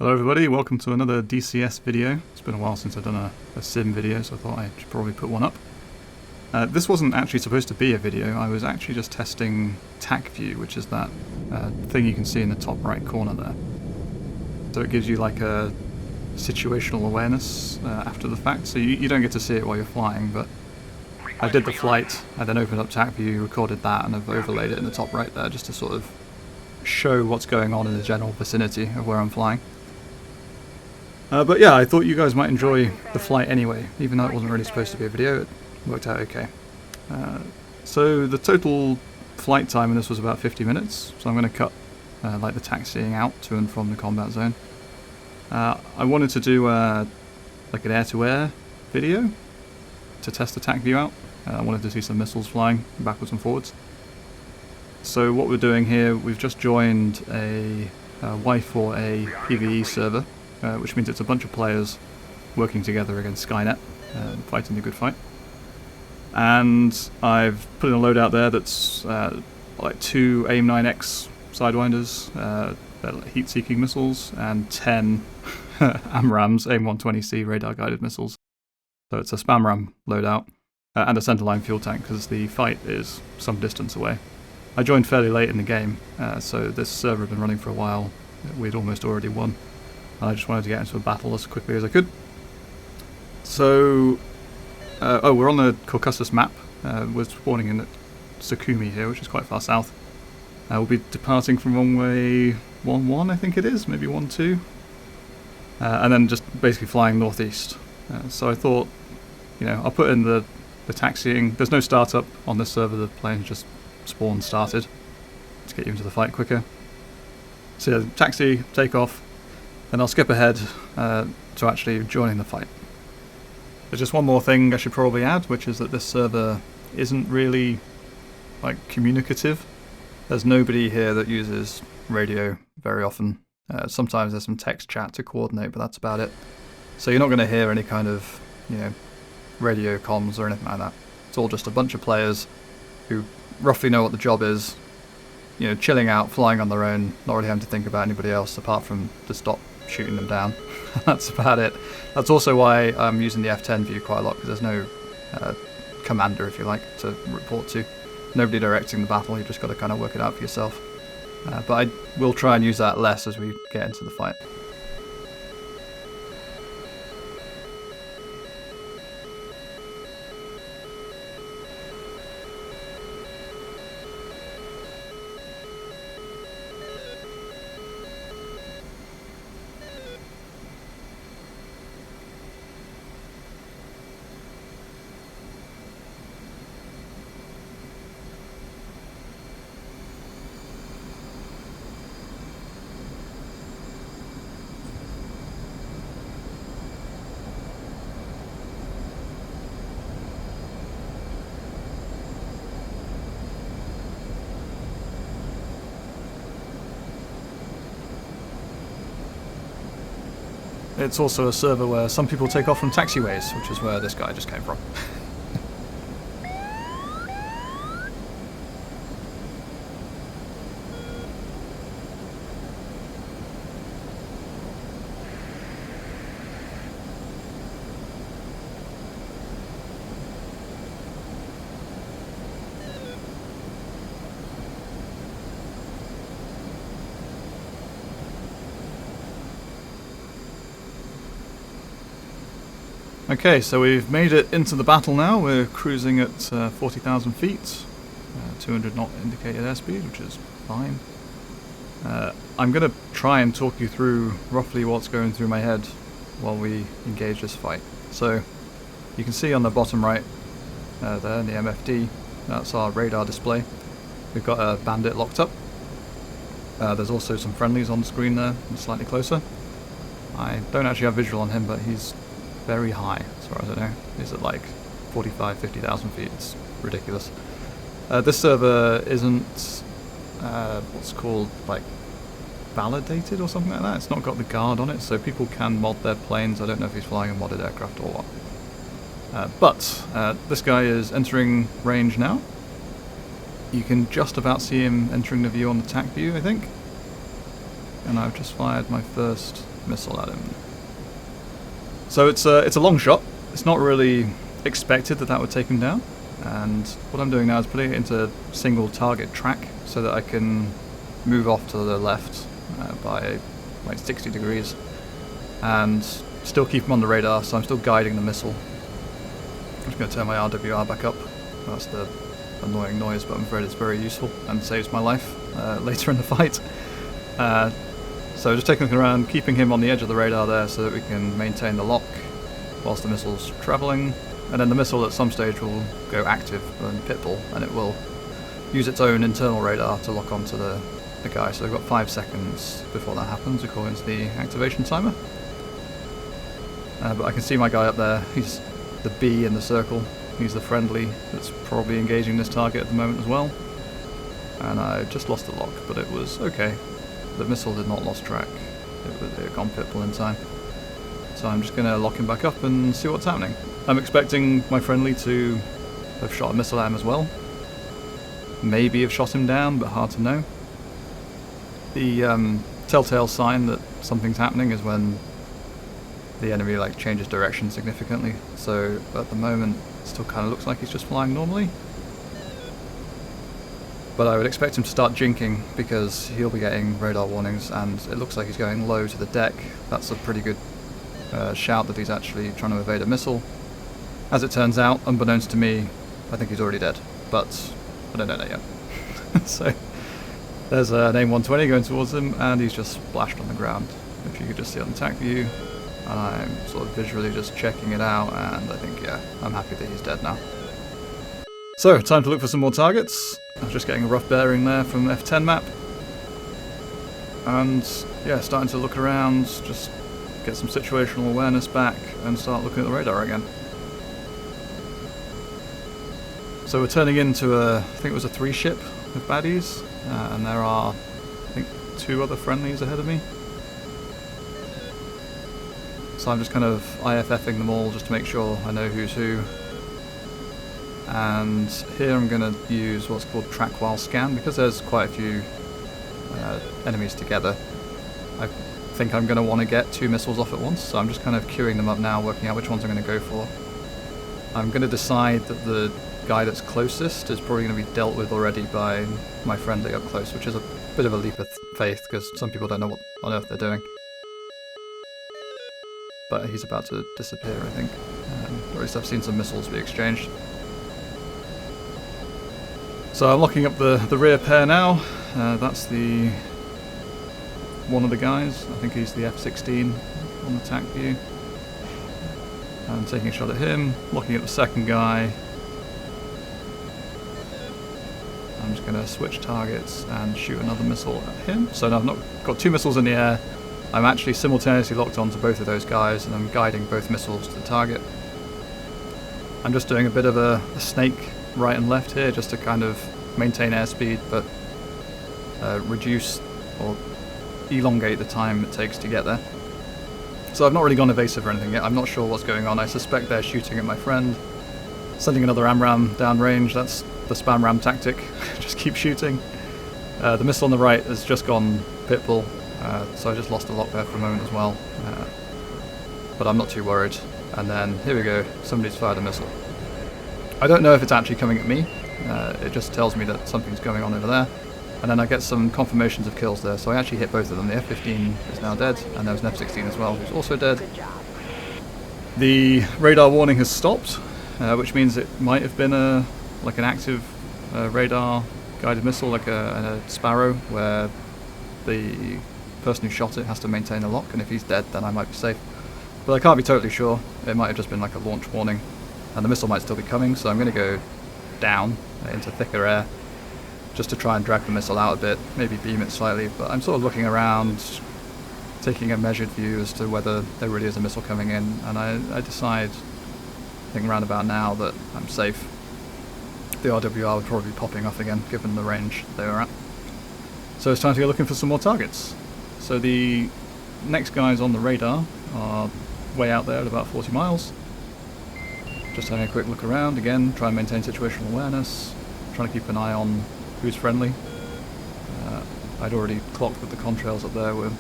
Hello everybody, welcome to another DCS video. It's been a while since I've done a sim video, so I thought I should probably put one up. This wasn't actually supposed to be a video, I was actually just testing TacView, which is that thing you can see in the top right corner there. So it gives you like a situational awareness after the fact, so you don't get to see it while you're flying, but I did the flight, I then opened up TacView, recorded that, and I've overlaid it in the top right there just to sort of show what's going on in the general vicinity of where I'm flying. But yeah, I thought you guys might enjoy the flight anyway, even though it wasn't really supposed to be a video, it worked out okay. So the total flight time in this was about 50 minutes, so I'm going to cut like the taxiing out to and from the combat zone. I wanted to do like an air-to-air video to test the TacView out. I wanted to see some missiles flying backwards and forwards. So what we're doing here, we've just joined a Y4A PvE server. Which means it's a bunch of players working together against Skynet, fighting the good fight. And I've put in a loadout there that's like 2 AIM-9X Sidewinders, heat-seeking missiles, and 10 AMRAAMs, AIM-120C radar-guided missiles. So it's a spam ram loadout, and a centerline fuel tank, because the fight is some distance away. I joined fairly late in the game, so this server had been running for a while. We'd almost already won. I just wanted to get into a battle as quickly as I could. So, we're on the Caucasus map. We're spawning in at Sukhumi here, which is quite far south. We'll be departing from runway 11, I think it is, maybe 12. And then just basically flying northeast. So I thought, you know, I'll put in the taxiing. There's no startup on this server, the plane just spawned started to get you into the fight quicker. So yeah, taxi, take off. Then I'll skip ahead to actually joining the fight. There's just one more thing I should probably add, which is that this server isn't really like communicative. There's nobody here that uses radio very often. Sometimes there's some text chat to coordinate, but that's about it. So you're not going to hear any kind of, you know, radio comms or anything like that. It's all just a bunch of players who roughly know what the job is, you know, chilling out, flying on their own, not really having to think about anybody else apart from to stop shooting them down. That's about it. That's also why I'm using the F10 view quite a lot, because there's no commander, if you like, to report to. Nobody directing the battle, you've just got to kind of work it out for yourself. But I will try and use that less as we get into the fight. It's also a server where some people take off from taxiways, which is where this guy just came from. Okay, so we've made it into the battle now. We're cruising at 40,000 feet, 200 knot indicated airspeed, which is fine. I'm going to try and talk you through roughly what's going through my head while we engage this fight. So, you can see on the bottom right there in the MFD, that's our radar display. We've got a bandit locked up. There's also some friendlies on the screen there, slightly closer. I don't actually have visual on him, but he's very high, as far as I know. He's at like 50,000 feet. It's ridiculous. This server isn't what's called like validated or something like that. It's not got the guard on it, so people can mod their planes. I don't know if he's flying a modded aircraft or what. But this guy is entering range now. You can just about see him entering the view on the TacView, I think. and I've just fired my first missile at him. So it's a long shot. It's not really expected that that would take him down, and what I'm doing now is putting it into single target track so that I can move off to the left by like 60 degrees and still keep him on the radar, so I'm still guiding the missile. I'm just going to turn my RWR back up. That's the annoying noise, but I'm afraid it's very useful and saves my life later in the fight. So just taking a look around, keeping him on the edge of the radar there so that we can maintain the lock whilst the missile's travelling, and then the missile at some stage will go active and pitbull, and it will use its own internal radar to lock onto the guy. So we've got 5 seconds before that happens according to the activation timer. But I can see my guy up there. He's the B in the circle. He's the friendly that's probably engaging this target at the moment as well. And I just lost the lock, but it was okay. The missile did not lose track. It had gone pitbull in time. So I'm just going to lock him back up and see what's happening. I'm expecting my friendly to have shot a missile at him as well. Maybe have shot him down, but hard to know. The telltale sign that something's happening is when the enemy like changes direction significantly. So at the moment it still kind of looks like he's just flying normally. But I would expect him to start jinking because he'll be getting radar warnings, and it looks like he's going low to the deck. That's a pretty good shout that he's actually trying to evade a missile. As it turns out, unbeknownst to me, I think he's already dead, but I don't know that yet. So there's an AIM-120 going towards him, and he's just splashed on the ground. If you could just see it on TacView, and I'm sort of visually just checking it out, and I think, yeah, I'm happy that he's dead now. So, time to look for some more targets. I was just getting a rough bearing there from the F10 map. And, yeah, starting to look around, just get some situational awareness back, and start looking at the radar again. So we're turning into I think it was a 3-ship with baddies, and there are, I think, 2 other friendlies ahead of me. So I'm just kind of IFFing them all just to make sure I know who's who. And here I'm going to use what's called track while scan, because there's quite a few enemies together. I think I'm going to want to get 2 missiles off at once, so I'm just kind of queuing them up now, working out which ones I'm going to go for. I'm going to decide that the guy that's closest is probably going to be dealt with already by my friendly up close, which is a bit of a leap of faith because some people don't know what on earth they're doing. But he's about to disappear, I think. Or at least I've seen some missiles be exchanged. So I'm locking up the rear pair now. That's the one of the guys. I think he's the F-16 on the TacView. I'm taking a shot at him, looking at the second guy. I'm just going to switch targets and shoot another missile at him. So now I've not got 2 missiles in the air. I'm actually simultaneously locked onto both of those guys, and I'm guiding both missiles to the target. I'm just doing a bit of a snake right and left here just to kind of maintain airspeed, but reduce or elongate the time it takes to get there. So I've not really gone evasive or anything yet. I'm not sure what's going on. I suspect they're shooting at my friend, sending another AMRAAM downrange. That's the spam ram tactic. Just keep shooting. The missile on the right has just gone pitbull, so I just lost a lock there for a moment as well. But I'm not too worried. And then here we go. Somebody's fired a missile. I don't know if it's actually coming at me. It just tells me that something's going on over there. And then I get some confirmations of kills there, so I actually hit both of them. The F-15 is now dead, and there was an F-16 as well, who's also dead. The radar warning has stopped, which means it might have been like an active radar guided missile, like a Sparrow, where the person who shot it has to maintain a lock, and if he's dead, then I might be safe. But I can't be totally sure. It might have just been like a launch warning, and the missile might still be coming, so I'm going to go down into thicker air, just to try and drag the missile out a bit, maybe beam it slightly, but I'm sort of looking around, taking a measured view as to whether there really is a missile coming in, and I decide, I think around about now, that I'm safe. The RWR would probably be popping off again, given the range they were at. So it's time to go looking for some more targets. So the next guys on the radar are way out there at about 40 miles. Just having a quick look around, again, try and maintain situational awareness, trying to keep an eye on who's friendly. I'd already clocked that the contrails up there were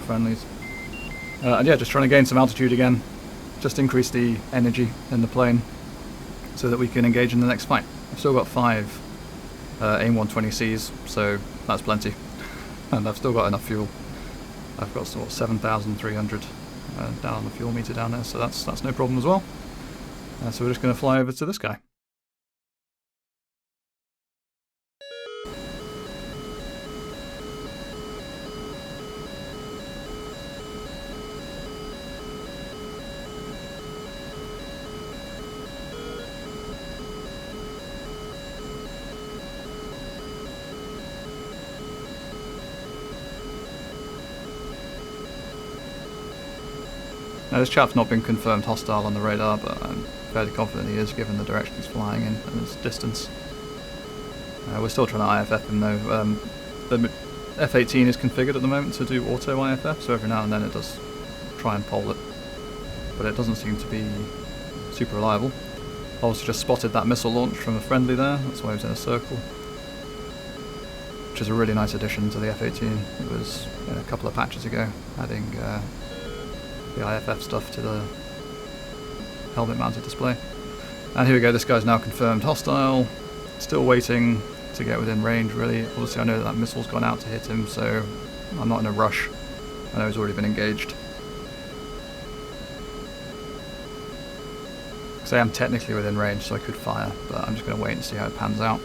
friendlies. And yeah, just trying to gain some altitude again, just increase the energy in the plane so that we can engage in the next fight. I've still got 5 AIM 120Cs, so that's plenty. And I've still got enough fuel. I've got sort of 7,300 down on the fuel meter down there, so that's no problem as well. So we're just going to fly over to this guy. Now this chap's not been confirmed hostile on the radar, but I'm fairly confident he is given the direction he's flying in and his distance. We're still trying to IFF him though. The F-18 is configured at the moment to do auto IFF, so every now and then it does try and poll it, but it doesn't seem to be super reliable. Also just spotted that missile launch from a friendly there, that's why he was in a circle. Which is a really nice addition to the F-18. It was a couple of patches ago, adding the IFF stuff to the helmet mounted display. And here we go, this guy's now confirmed hostile, still waiting to get within range really. Obviously I know that missile's gone out to hit him, so I'm not in a rush. I know he's already been engaged. Because I am technically within range, so I could fire, but I'm just going to wait and see how it pans out.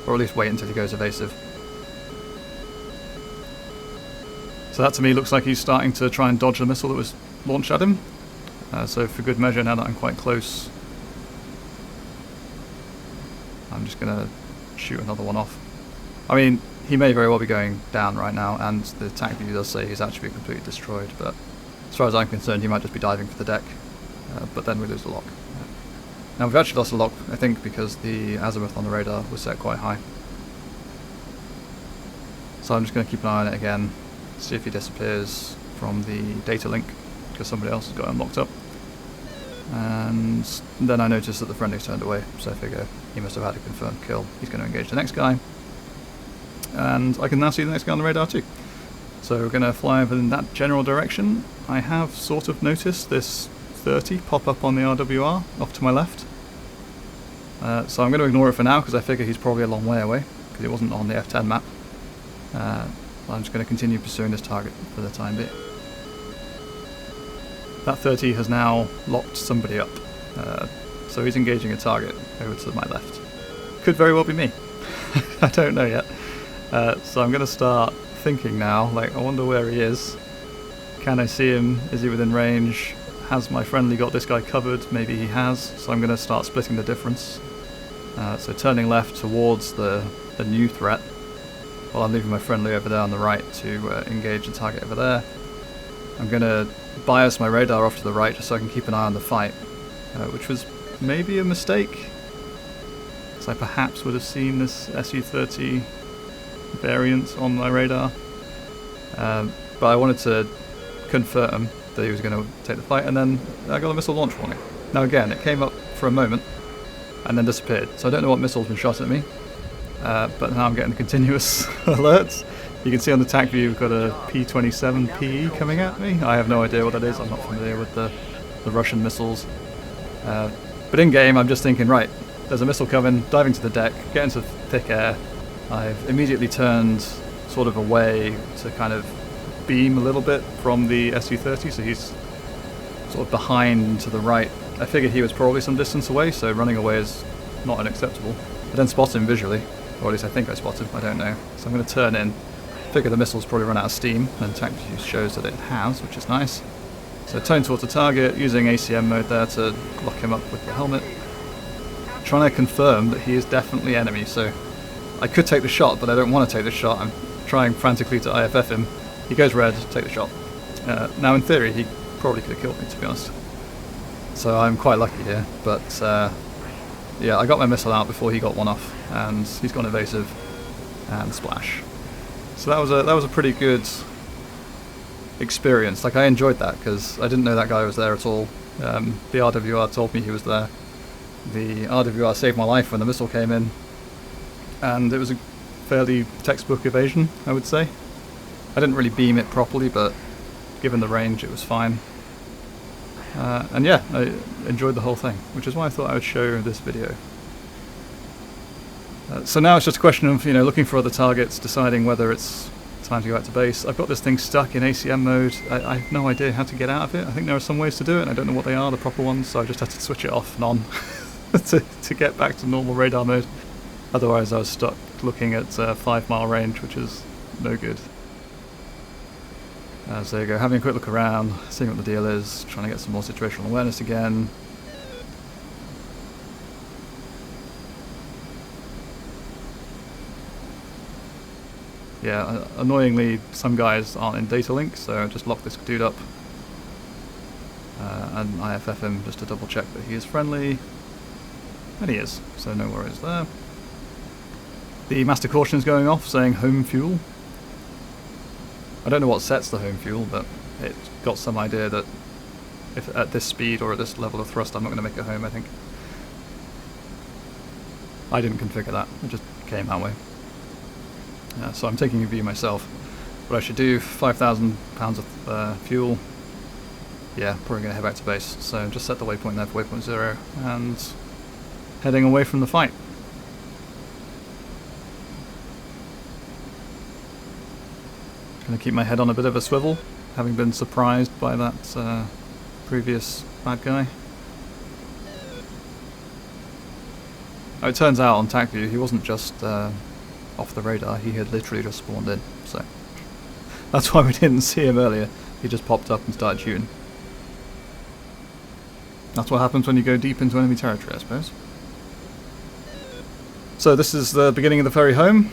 Or at least wait until he goes evasive. So that to me looks like he's starting to try and dodge the missile that was launched at him. So for good measure, now that I'm quite close, I'm just going to shoot another one off. I mean, he may very well be going down right now, and the TacView does say he's actually completely destroyed, but as far as I'm concerned, he might just be diving for the deck, but then we lose the lock. Now we've actually lost the lock, I think, because the azimuth on the radar was set quite high. So I'm just going to keep an eye on it again, see if he disappears from the data link, because somebody else has got him locked up. And then I noticed that the friendly's turned away, so I figure he must have had a confirmed kill. He's going to engage the next guy. And I can now see the next guy on the radar too. So we're going to fly over in that general direction. I have sort of noticed this 30 pop up on the RWR off to my left. So I'm going to ignore it for now, because I figure he's probably a long way away, because it wasn't on the F10 map. I'm just going to continue pursuing this target for the time being. That 30 has now locked somebody up, so he's engaging a target over to my left. Could very well be me. I don't know yet. So I'm going to start thinking now, like, I wonder where he is. Can I see him? Is he within range? Has my friendly got this guy covered? Maybe he has, so I'm going to start splitting the difference. So turning left towards the new threat, while I'm leaving my friendly over there on the right to engage the target over there. I'm going to bias my radar off to the right just so I can keep an eye on the fight, which was maybe a mistake, because I perhaps would have seen this SU-30 variant on my radar, but I wanted to confirm that he was going to take the fight, and then I got a missile launch warning. Now again, it came up for a moment and then disappeared, so I don't know what missile's been shot at me, but now I'm getting continuous alerts. You can see on the TacView we've got a P-27PE coming at me. I have no idea what that is, I'm not familiar with the Russian missiles. But in game I'm just thinking, right, there's a missile coming, diving to the deck, get into thick air. I've immediately turned sort of away to kind of beam a little bit from the Su-30, so he's sort of behind to the right. I figured he was probably some distance away, so running away is not unacceptable. I then spot him visually, or at least I think I spot him, I don't know. So I'm going to turn in. Figure the missile's probably run out of steam, and TacView shows that it has, which is nice. So turn towards the target, using ACM mode there to lock him up with the helmet. Trying to confirm that he is definitely enemy, so I could take the shot, but I don't want to take the shot. I'm trying frantically to IFF him. He goes red, take the shot. Now in theory, he probably could have killed me, to be honest. So I'm quite lucky here, but yeah, I got my missile out before he got one off, and he's gone evasive, and splash. So that was a pretty good experience. Like, I enjoyed that because I didn't know that guy was there at all. The RWR told me he was there. The RWR saved my life when the missile came in, and it was a fairly textbook evasion, I would say. I didn't really beam it properly, but given the range, it was fine. And yeah, I enjoyed the whole thing, which is why I thought I would show this video. So now it's just a question of, looking for other targets, deciding whether it's time to go back to base. I've got this thing stuck in ACM mode. I have no idea how to get out of it. I think there are some ways to do it, and I don't know what they are, the proper ones, so I just had to switch it off and on to get back to normal radar mode. Otherwise I was stuck looking at 5 mile range, which is no good. So there you go, having a quick look around, seeing what the deal is, trying to get some more situational awareness again. Yeah, annoyingly some guys aren't in data link, so I just locked this dude up and IFF him just to double check that he is friendly, and he is, so no worries there. The master caution is going off saying home fuel. I don't know what sets the home fuel, but it got some idea that if at this speed or at this level of thrust I'm not going to make it home, I think. I didn't configure that, it just came that way. So I'm taking a view myself. What I should do, 5,000 pounds of fuel. Yeah, probably going to head back to base. So just set the waypoint there for waypoint 0 and heading away from the fight. Going to keep my head on a bit of a swivel, having been surprised by that previous bad guy. Oh, it turns out on TacView he wasn't just off the radar, he had literally just spawned in, so that's why we didn't see him earlier. He just popped up and started shooting. That's what happens when you go deep into enemy territory, I suppose. So this is the beginning of the ferry home.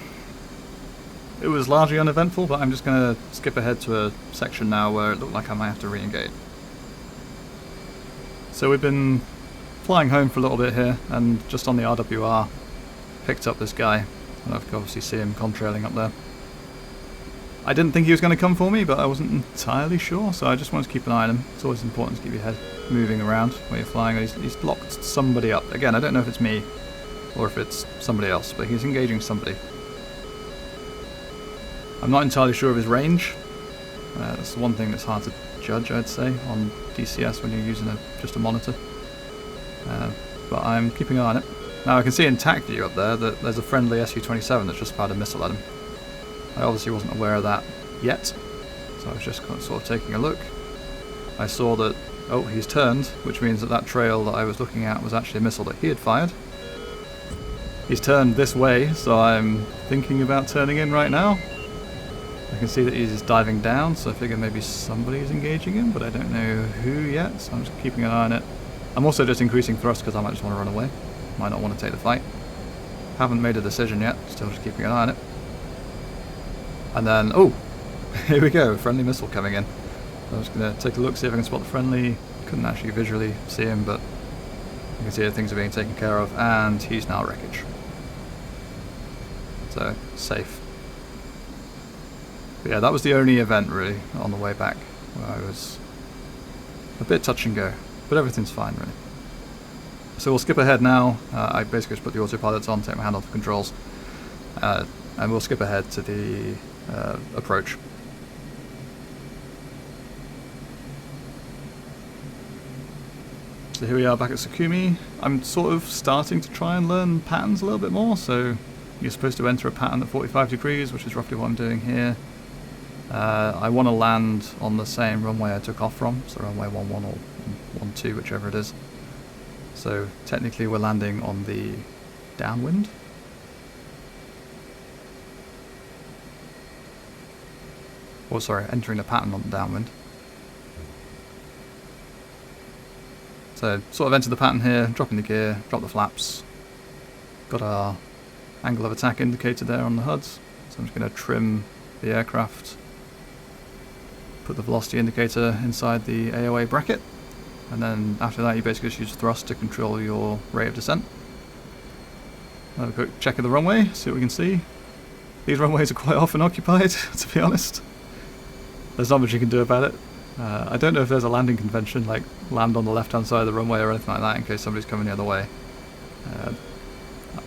It was largely uneventful, but I'm just going to skip ahead to a section now where it looked like I might have to re-engage. So we've been flying home for a little bit here, and just on the RWR picked up this guy. And I can obviously see him contrailing up there. I didn't think he was going to come for me, but I wasn't entirely sure, so I just wanted to keep an eye on him. It's always important to keep your head moving around when you're flying. He's locked somebody up. Again, I don't know if it's me or if it's somebody else, but he's engaging somebody. I'm not entirely sure of his range. That's the one thing that's hard to judge, I'd say, on DCS when you're using just a monitor. But I'm keeping an eye on it. Now I can see in TacView up there that there's a friendly Su-27 that's just fired a missile at him. I obviously wasn't aware of that yet, so I was just sort of taking a look. I saw that, oh, he's turned, which means that that trail that I was looking at was actually a missile that he had fired. He's turned this way, so I'm thinking about turning in right now. I can see that he's diving down, so I figure maybe somebody's engaging him, but I don't know who yet, so I'm just keeping an eye on it. I'm also just increasing thrust because I might just want to run away. Might not want to take the fight. Haven't made a decision yet, still just keeping an eye on it. And then, oh, here we go, friendly missile coming in. I'm just going to take a look, see if I can spot the friendly. Couldn't actually visually see him, but you can see that things are being taken care of, and he's now wreckage. So, safe. But yeah, that was the only event really on the way back where I was a bit touch and go, but everything's fine really. So we'll skip ahead now. I basically just put the autopilots on, take my hand off the controls, and we'll skip ahead to the approach. So here we are back at Sukumi. I'm sort of starting to try and learn patterns a little bit more, so you're supposed to enter a pattern at 45 degrees, which is roughly what I'm doing here. I want to land on the same runway I took off from, so runway 11 or 12, whichever it is. So technically we're landing on the downwind. Oh sorry, entering a pattern on the downwind. So sort of enter the pattern here, dropping the gear, drop the flaps. Got our angle of attack indicator there on the HUDs, so I'm just going to trim the aircraft. Put the velocity indicator inside the AOA bracket, and then after that you basically just use thrust to control your rate of descent. Have a quick check of the runway, see what we can see. These runways are quite often occupied, to be honest. There's not much you can do about it. I don't know if there's a landing convention, like land on the left hand side of the runway or anything like that in case somebody's coming the other way.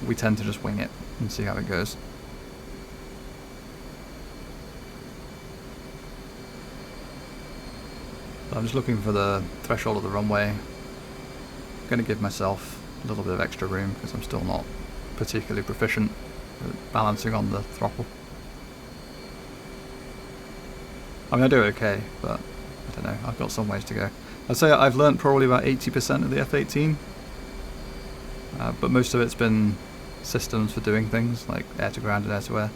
We tend to just wing it and see how it goes. But I'm just looking for the threshold of the runway. I'm going to give myself a little bit of extra room because I'm still not particularly proficient at balancing on the throttle. I mean, I do okay, but I don't know, I've got some ways to go. I'd say I've learnt probably about 80% of the F-18, but most of it's been systems for doing things, like air-to-ground and air-to-air.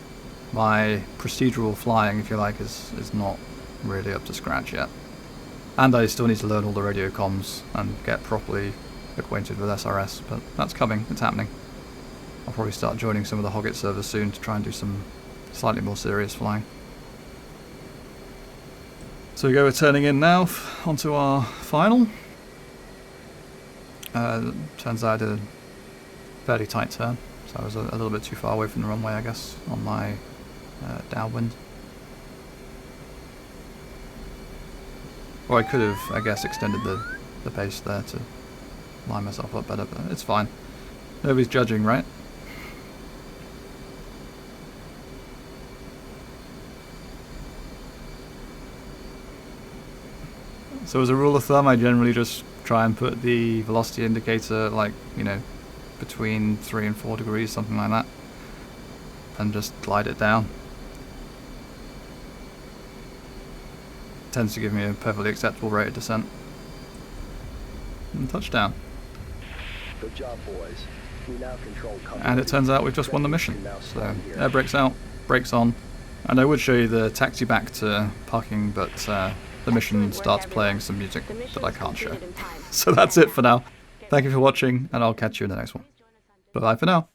My procedural flying, if you like, is not really up to scratch yet. And I still need to learn all the radio comms and get properly acquainted with SRS, but that's coming, it's happening. I'll probably start joining some of the Hoggit servers soon to try and do some slightly more serious flying. So we're turning in now onto our final. Turns out I did a fairly tight turn, so I was a little bit too far away from the runway, I guess, on my downwind. Or I could have, I guess, extended the pace there to line myself up better, but it's fine. Nobody's judging, right? So as a rule of thumb, I generally just try and put the velocity indicator, like, you know, between 3 and 4 degrees, something like that, and just glide it down. Tends to give me a perfectly acceptable rate of descent. And touchdown. Good job, boys. We now control and it turns out we've just won the mission. So air brakes out, brakes on, and I would show you the taxi back to parking, but the mission starts playing some music that I can't show. So that's it for now. Thank you for watching, and I'll catch you in the next one. Bye for now.